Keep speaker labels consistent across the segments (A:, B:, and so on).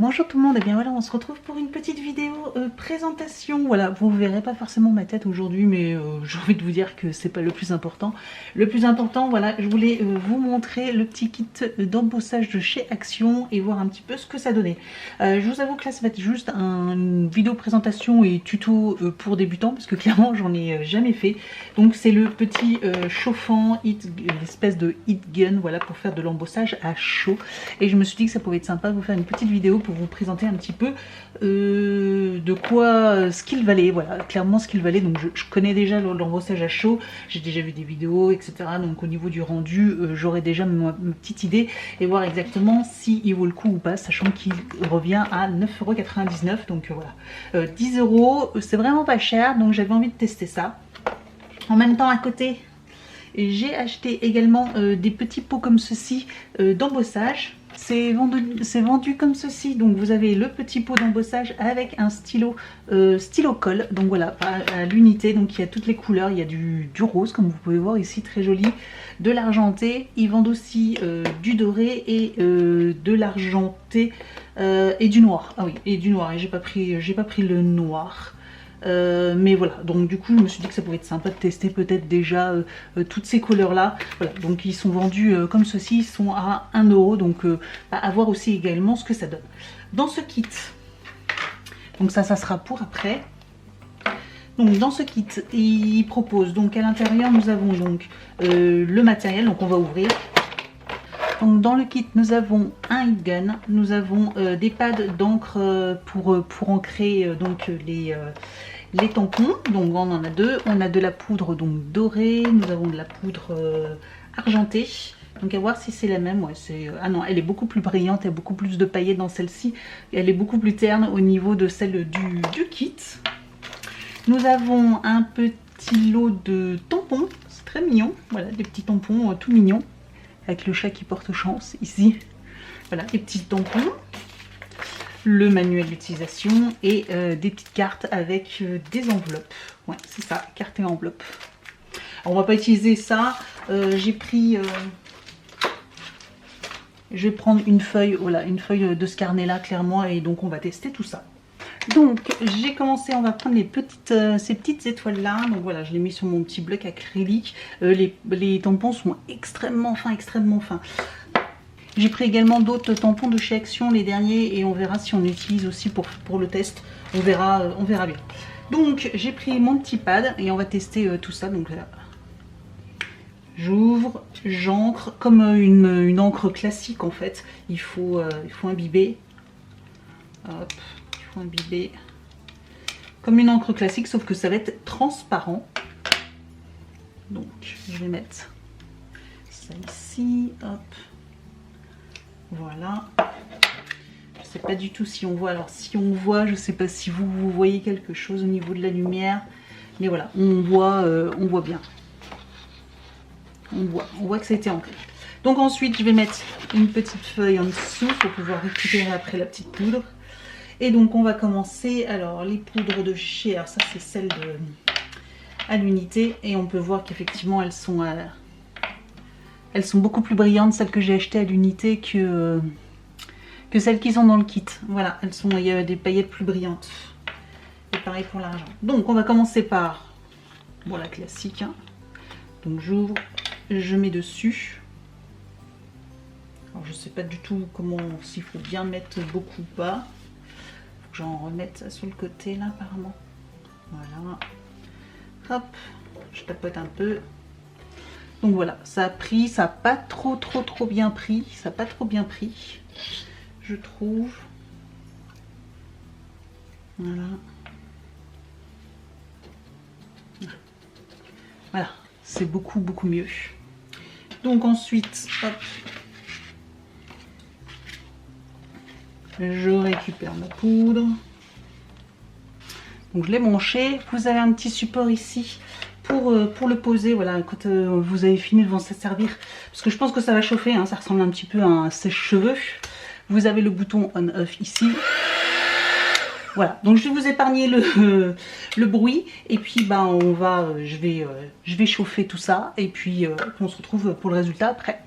A: Bonjour tout le monde, et bien voilà, on se retrouve pour une petite vidéo présentation. Voilà, vous ne verrez pas forcément ma tête aujourd'hui, mais j'ai envie de vous dire que c'est pas le plus important. Le plus important, voilà, je voulais vous montrer le petit kit d'embossage de chez Action et voir un petit peu ce que ça donnait. Je vous avoue que là, ça va être juste une vidéo présentation et tuto pour débutants, parce que clairement, j'en ai jamais fait. Donc c'est le petit chauffant, l'espèce de heat gun, voilà, pour faire de l'embossage à chaud. Et je me suis dit que ça pouvait être sympa de vous faire une petite vidéo pour vous présenter un petit peu de quoi ce qu'il valait, voilà, clairement ce qu'il valait. Donc je connais déjà l'embossage à chaud, j'ai déjà vu des vidéos, etc. Donc au niveau du rendu, j'aurai déjà ma petite idée et voir exactement s'il vaut le coup ou pas, sachant qu'il revient à 9,99 €. Donc voilà, 10 €, c'est vraiment pas cher, donc j'avais envie de tester ça. En même temps, à côté, j'ai acheté également des petits pots comme ceci d'embossage. C'est vendu comme ceci, donc vous avez le petit pot d'embossage avec un stylo colle, donc voilà, à l'unité, donc il y a toutes les couleurs, il y a du rose comme vous pouvez voir ici, très joli, de l'argenté, ils vendent aussi du doré et de l'argenté et du noir, ah oui, et du noir, et j'ai pas pris le noir. Mais voilà, donc du coup je me suis dit que ça pouvait être sympa de tester peut-être déjà toutes ces couleurs là. Voilà, donc ils sont vendus comme ceci, ils sont à 1 €, donc à voir aussi également ce que ça donne. Dans ce kit, donc ça sera pour après. Donc dans ce kit, il propose, donc à l'intérieur nous avons donc le matériel, donc on va ouvrir. Donc dans le kit, nous avons un heat gun, nous avons des pads d'encre pour ancrer donc les tampons. Donc on en a deux. On a de la poudre donc dorée, nous avons de la poudre argentée. Donc à voir si c'est la même. Ouais, ah non, elle est beaucoup plus brillante, il y a beaucoup plus de paillettes dans celle-ci. Elle est beaucoup plus terne au niveau de celle du kit. Nous avons un petit lot de tampons, c'est très mignon. Voilà, des petits tampons tout mignons. Avec le chat qui porte chance ici. Voilà, des petits tampons, le manuel d'utilisation et des petites cartes avec des enveloppes. Ouais, c'est ça, carte et enveloppe. Alors, on va pas utiliser ça. J'ai pris... je vais prendre une feuille, voilà, une feuille de ce carnet-là, clairement, et donc on va tester tout ça. Donc j'ai commencé, on va prendre ces petites étoiles là, donc voilà, je l'ai mis sur mon petit bloc acrylique. Les tampons sont extrêmement fins, extrêmement fins. J'ai pris également d'autres tampons de chez Action, les derniers, et on verra si on utilise aussi pour le test, on verra bien. Donc j'ai pris mon petit pad et on va tester tout ça. Donc là, j'ouvre, j'encre comme une encre classique en fait, il faut imbiber. Hop. Imbiber comme une encre classique, sauf que ça va être transparent. Donc je vais mettre ça ici, hop, voilà. Je sais pas du tout si on voit, alors si on voit, je sais pas si vous voyez quelque chose au niveau de la lumière, mais voilà, on voit bien, on voit que ça a été ancré. Donc ensuite je vais mettre une petite feuille en dessous pour pouvoir récupérer après la petite poudre. Et donc on va commencer, alors les poudres de chez, alors ça c'est celles à l'unité, et on peut voir qu'effectivement elles sont beaucoup plus brillantes, celles que j'ai achetées à l'unité que celles qui sont dans le kit. Voilà, il y a des paillettes plus brillantes. Et pareil pour l'argent. Donc on va commencer par, bon, la classique, hein. Donc j'ouvre, je mets dessus. Alors je sais pas du tout comment, s'il faut bien mettre beaucoup ou pas. J'en remette ça sur le côté là apparemment. Voilà. Hop, je tapote un peu. Donc voilà, ça a pris, ça n'a pas trop bien pris. Ça n'a pas trop bien pris, je trouve. Voilà. Voilà, c'est beaucoup mieux. Donc ensuite, hop. Je récupère ma poudre. Donc je l'ai branché. Vous avez un petit support ici pour le poser. Voilà, quand vous avez fini de vous en servir. Parce que je pense que ça va chauffer. Hein, ça ressemble un petit peu à un sèche-cheveux. Vous avez le bouton on-off ici. Voilà, donc je vais vous épargner le bruit. Et puis bah, je vais chauffer tout ça. Et puis on se retrouve pour le résultat après.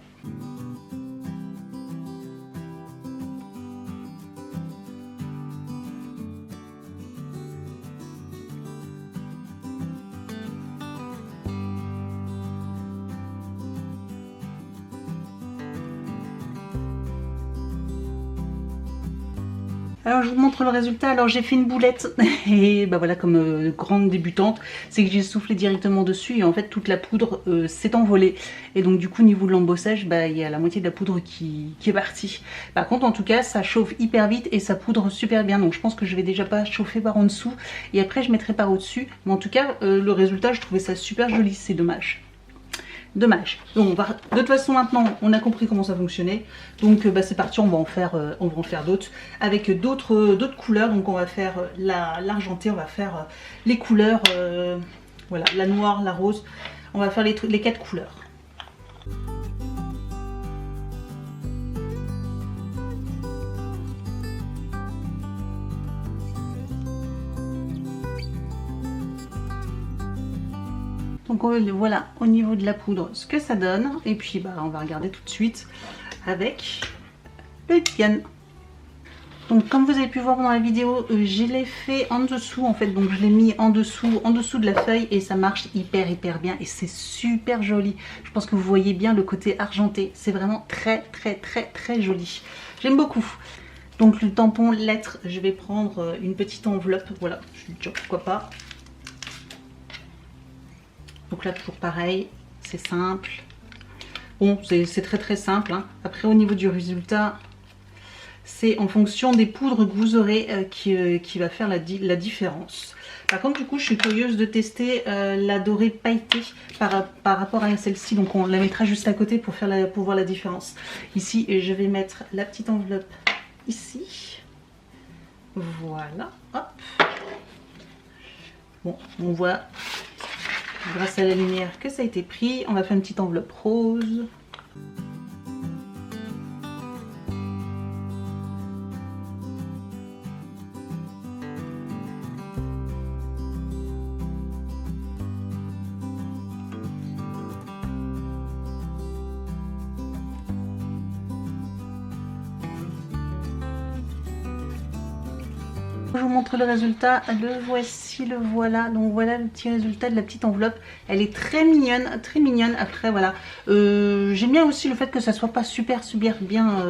A: Alors je vous montre le résultat. Alors j'ai fait une boulette et bah voilà, comme grande débutante, c'est que j'ai soufflé directement dessus et en fait toute la poudre s'est envolée. Et donc du coup au niveau de l'embossage, bah il y a la moitié de la poudre qui est partie. Par contre en tout cas ça chauffe hyper vite et ça poudre super bien. Donc je pense que je vais déjà pas chauffer par en dessous et après je mettrai par au-dessus. Mais en tout cas le résultat, je trouvais ça super joli, c'est dommage. Dommage. Donc on va, de toute façon maintenant on a compris comment ça fonctionnait. Donc bah, c'est parti, on va en faire d'autres avec d'autres couleurs. Donc on va faire l'argenté, on va faire les couleurs, voilà, la noire, la rose. On va faire les 4 couleurs. Donc voilà au niveau de la poudre ce que ça donne. Et puis bah, on va regarder tout de suite avec le Diane. Donc comme vous avez pu voir dans la vidéo, je l'ai fait en dessous en fait. Donc je l'ai mis en dessous de la feuille et ça marche hyper bien et c'est super joli. Je pense que vous voyez bien le côté argenté. C'est vraiment très joli. J'aime beaucoup. Donc le tampon lettre, je vais prendre une petite enveloppe. Voilà, je me dis pourquoi pas. Donc là toujours pareil, c'est simple. Bon, c'est très simple, hein. Après au niveau du résultat, c'est en fonction des poudres que vous aurez qui va faire la différence. Par contre du coup je suis curieuse de tester la dorée pailletée par rapport à celle-ci. Donc on la mettra juste à côté pour voir la différence. Ici je vais mettre la petite enveloppe ici. Voilà, hop. Bon, on voit grâce à la lumière que ça a été pris. On va faire une petite enveloppe rose. Je vous montre le résultat, le voici, le voilà. Donc voilà le petit résultat de la petite enveloppe. Elle est très mignonne, très mignonne. Après voilà, j'aime bien aussi le fait que ça soit pas super bien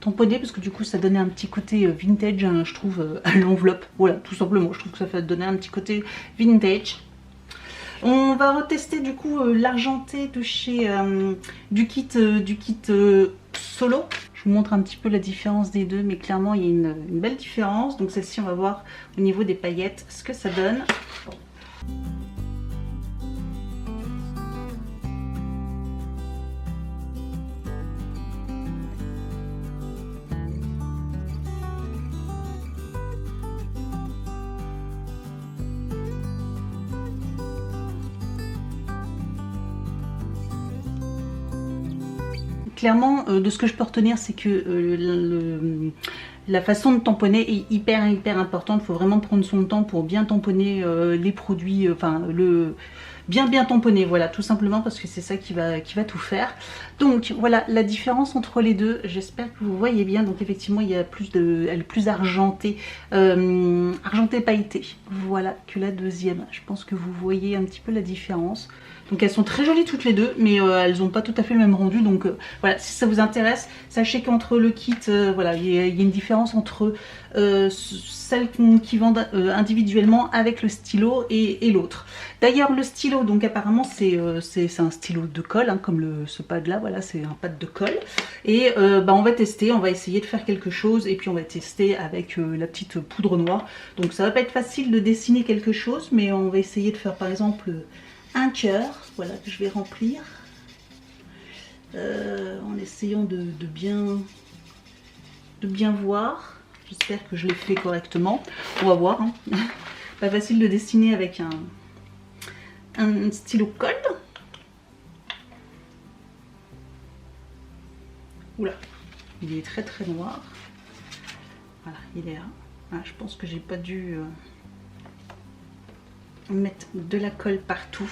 A: tamponné, parce que du coup ça donnait un petit côté vintage, hein, je trouve, à l'enveloppe. Voilà, tout simplement, je trouve que ça fait donner un petit côté vintage. On va retester du coup l'argenté de chez du kit solo. Je vous montre un petit peu la différence des deux, mais clairement il y a une belle différence. Donc celle-ci, on va voir au niveau des paillettes ce que ça donne. Clairement, de ce que je peux retenir, c'est que la façon de tamponner est hyper importante. Il faut vraiment prendre son temps pour bien tamponner les produits, enfin bien tamponner, voilà, tout simplement, parce que c'est ça qui va tout faire. Donc voilà la différence entre les deux. J'espère que vous voyez bien. Donc effectivement, il y a elle est plus argentée, argentée pailletée, voilà, que la deuxième. Je pense que vous voyez un petit peu la différence. Donc elles sont très jolies toutes les deux, mais elles n'ont pas tout à fait le même rendu. Donc voilà, si ça vous intéresse, sachez qu'entre le kit, voilà, il y a une différence entre celles qui vendent individuellement avec le stylo et l'autre. D'ailleurs le stylo, donc apparemment c'est un stylo de colle, hein, comme ce pad là, voilà, c'est un pad de colle. Et bah, on va tester, on va essayer de faire quelque chose et puis on va tester avec la petite poudre noire. Donc ça va pas être facile de dessiner quelque chose, mais on va essayer de faire par exemple un cœur, voilà, que je vais remplir en essayant de bien voir. J'espère que je l'ai fait correctement. On va voir, hein. Pas facile de dessiner avec un stylo colle. Oula, il est très noir. Voilà, il est là. Ah, je pense que j'ai pas dû mettre de la colle partout.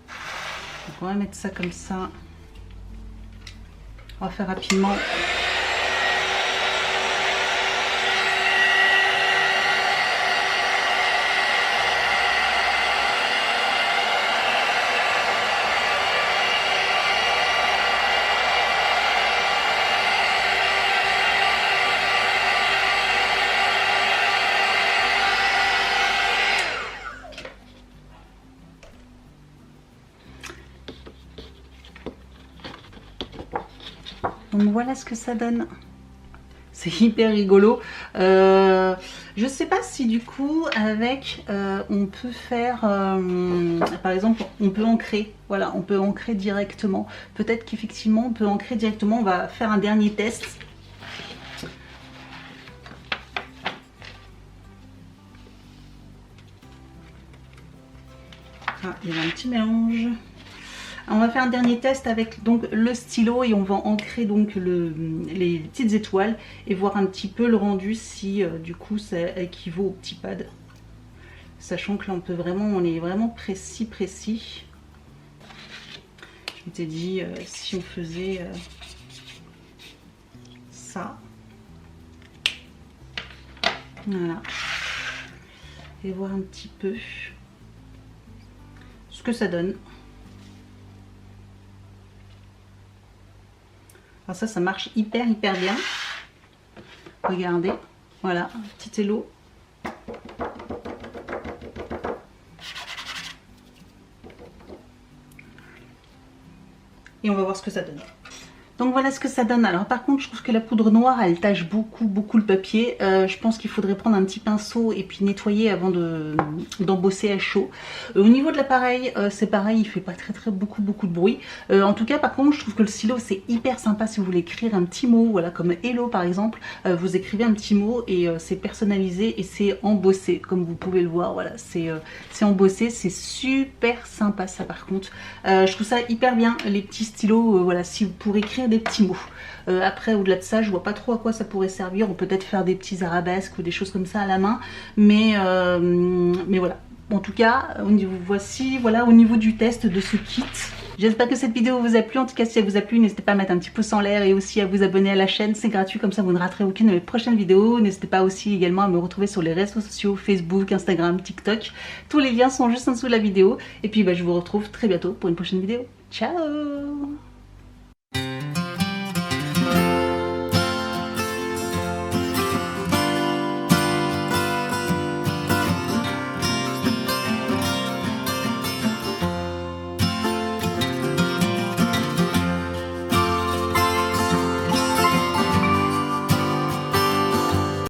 A: Donc on va mettre ça comme ça. On va faire rapidement. Donc voilà ce que ça donne. C'est hyper rigolo. Je sais pas si du coup avec on peut faire par exemple on peut ancrer. Voilà, on peut ancrer directement. Peut-être qu'effectivement on peut ancrer directement. On va faire un dernier test. Ah, il y a un petit mélange. On va faire un dernier test avec donc le stylo et on va ancrer donc les petites étoiles et voir un petit peu le rendu si du coup ça équivaut au petit pad. Sachant que là on est vraiment précis. Je m'étais dit si on faisait ça. Voilà. Et voir un petit peu ce que ça donne. Alors ça marche hyper bien. Regardez, voilà, un petit élo. Et on va voir ce que ça donne. Donc voilà ce que ça donne. Alors par contre je trouve que la poudre noire elle tâche beaucoup le papier. Je pense qu'il faudrait prendre un petit pinceau et puis nettoyer avant d'embosser à chaud. Au niveau de l'appareil c'est pareil, il fait pas beaucoup de bruit. En tout cas par contre je trouve que le stylo c'est hyper sympa si vous voulez écrire un petit mot, voilà comme hello par exemple. Vous écrivez un petit mot et c'est personnalisé et c'est embossé comme vous pouvez le voir. Voilà c'est embossé, c'est super sympa ça par contre. Je trouve ça hyper bien les petits stylos, voilà si vous pourrez écrire des petits mots. Après au-delà de ça je vois pas trop à quoi ça pourrait servir. On peut peut-être faire des petits arabesques ou des choses comme ça à la main, mais voilà. En tout cas voici voilà au niveau du test de ce kit. J'espère que cette vidéo vous a plu. En tout cas si elle vous a plu n'hésitez pas à mettre un petit pouce en l'air et aussi à vous abonner à la chaîne, c'est gratuit, comme ça vous ne raterez aucune de mes prochaines vidéos. N'hésitez pas aussi également à me retrouver sur les réseaux sociaux, Facebook, Instagram, TikTok. Tous les liens sont juste en dessous de la vidéo et puis je vous retrouve très bientôt pour une prochaine vidéo. Ciao.